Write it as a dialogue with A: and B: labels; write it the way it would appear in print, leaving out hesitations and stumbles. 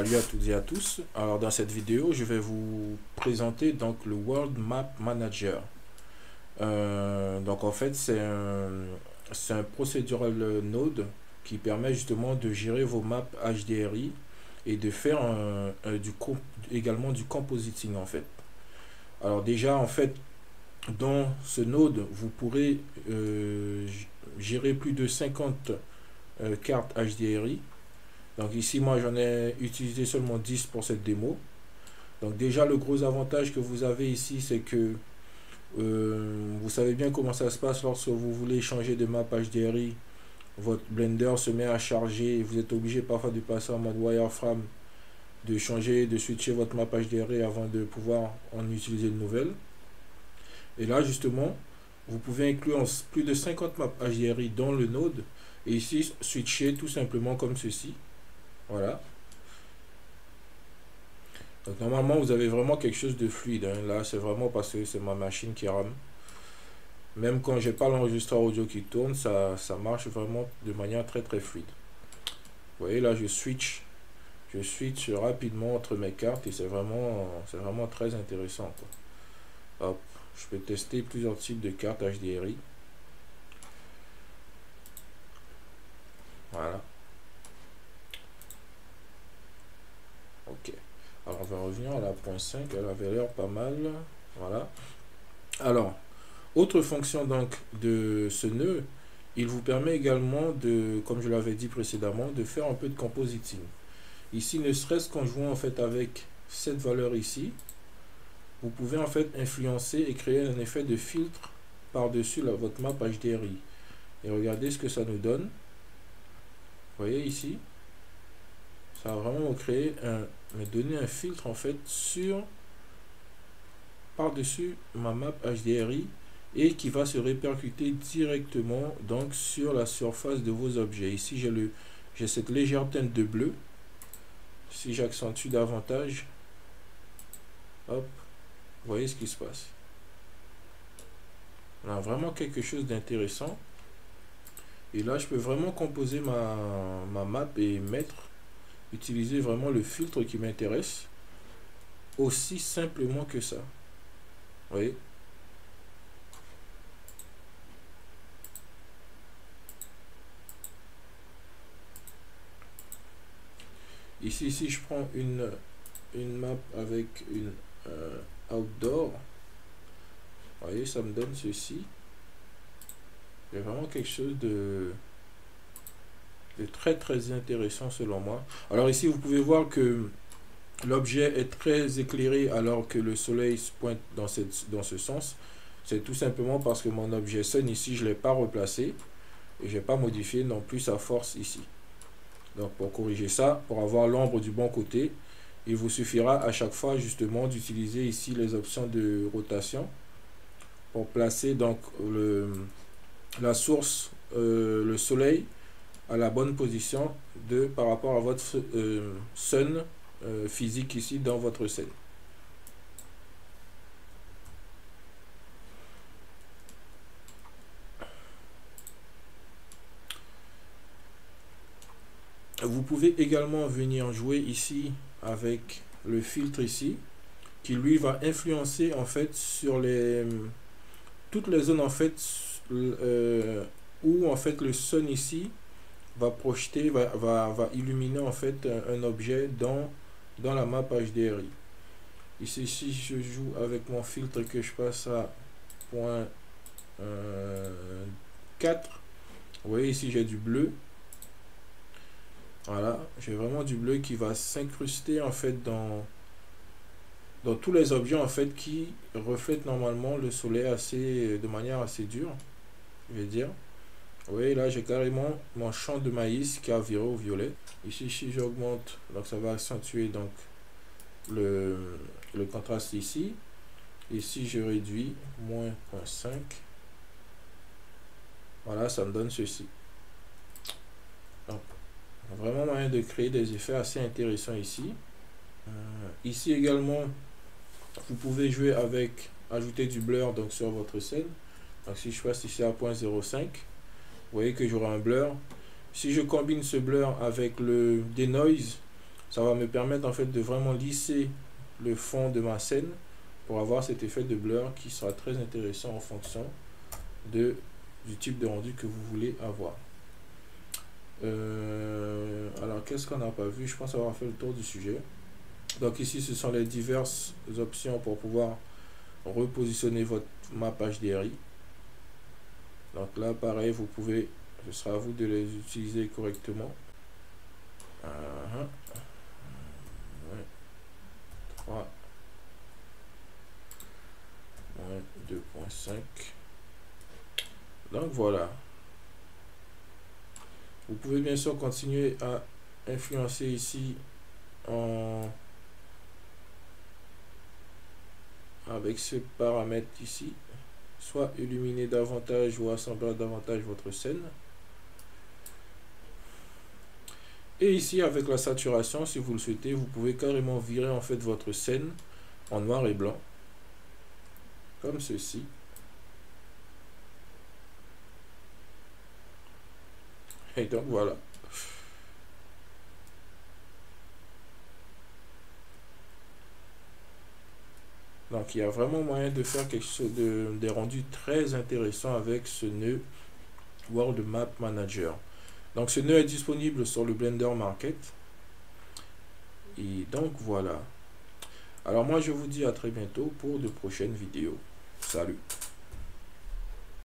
A: Salut à toutes et à tous. Alors dans cette vidéo, je vais vous présenter donc le World Map Manager. Donc en fait, c'est un procedural node qui permet justement de gérer vos maps HDRI et de faire également du compositing en fait. Alors déjà en fait, dans ce node, vous pourrez gérer plus de 50 cartes HDRI. Donc ici, moi, j'en ai utilisé seulement 10 pour cette démo. Donc déjà, le gros avantage que vous avez ici, c'est que vous savez bien comment ça se passe lorsque vous voulez changer de map HDRI. Votre Blender se met à charger et vous êtes obligé parfois de passer en mode wireframe, de changer, de switcher votre map HDRI avant de pouvoir en utiliser une nouvelle. Et là, justement, vous pouvez inclure plus de 50 maps HDRI dans le node et ici, switcher tout simplement comme ceci. Voilà. Donc normalement vous avez vraiment quelque chose de fluide. Hein. Là c'est vraiment parce que c'est ma machine qui rame. Même quand j'ai pas l'enregistreur audio qui tourne, ça marche vraiment de manière très fluide. Vous voyez là je switch rapidement entre mes cartes et c'est vraiment très intéressant. Quoi. Hop, je peux tester plusieurs types de cartes HDRI. Voilà. Ok. Alors on va revenir à la point 5, elle avait l'air pas mal. Voilà. Alors, autre fonction donc de ce nœud, il vous permet également de, comme je l'avais dit précédemment, de faire un peu de compositing. Ici, ne serait-ce qu'en jouant en fait avec cette valeur ici, vous pouvez en fait influencer et créer un effet de filtre par-dessus votre map HDRI. Et regardez ce que ça nous donne. Vous voyez ici, ça va vraiment me donner un filtre en fait sur par-dessus ma map HDRI et qui va se répercuter directement donc sur la surface de vos objets. Ici j'ai cette légère teinte de bleu. Si j'accentue davantage, hop, vous voyez ce qui se passe. On a vraiment quelque chose d'intéressant. Et là je peux vraiment composer ma map et utiliser vraiment le filtre qui m'intéresse aussi simplement que ça. Vous voyez. Ici, si je prends une map avec une outdoor, vous voyez, ça me donne ceci. Il y a vraiment quelque chose de très intéressant selon moi. Alors ici, vous pouvez voir que l'objet est très éclairé alors que le soleil se pointe dans ce sens. C'est tout simplement parce que mon objet sun ici, je ne l'ai pas replacé et je n'ai pas modifié non plus sa force ici. Donc pour corriger ça, pour avoir l'ombre du bon côté, il vous suffira à chaque fois justement d'utiliser ici les options de rotation pour placer donc la source, le soleil à la bonne position par rapport à votre sun physique ici dans votre scène. Vous pouvez également venir jouer ici avec le filtre ici qui lui va influencer en fait sur toutes les zones en fait où en fait le sun ici va projeter, va illuminer en fait un objet dans la map HDRI. Ici, si je joue avec mon filtre que je passe à point 4, vous voyez ici j'ai du bleu. Voilà, j'ai vraiment du bleu qui va s'incruster en fait dans tous les objets en fait qui reflètent normalement le soleil de manière assez dure, je vais dire. Vous voyez là j'ai carrément mon champ de maïs qui a viré au violet. Ici si j'augmente, donc ça va accentuer donc le contraste ici. Ici je réduis moins 0.5. Voilà, ça me donne ceci. Donc vraiment moyen de créer des effets assez intéressants ici. Ici également vous pouvez jouer avec ajouter du blur donc sur votre scène. Donc si je passe ici à 0.05, vous voyez que j'aurai un blur. Si je combine ce blur avec le denoise, Ça va me permettre en fait de vraiment lisser le fond de ma scène pour avoir cet effet de blur qui sera très intéressant en fonction du type de rendu que vous voulez avoir. Alors qu'est-ce qu'on n'a pas vu? Je pense avoir fait le tour du sujet. Donc ici ce sont les diverses options pour pouvoir repositionner ma page HDRI. Donc là pareil, vous pouvez, ce sera à vous de les utiliser correctement. 3 2.5. Donc voilà, vous pouvez bien sûr continuer à influencer ici avec ce paramètre ici, soit illuminer davantage ou assembler davantage votre scène. Et ici avec la saturation, si vous le souhaitez, vous pouvez carrément virer en fait votre scène en noir et blanc comme ceci. Et donc voilà. Donc il y a vraiment moyen de faire quelque chose des rendus très intéressants avec ce nœud World Map Manager. Donc ce nœud est disponible sur le Blender Market. Et donc voilà. Alors moi je vous dis à très bientôt pour de prochaines vidéos. Salut.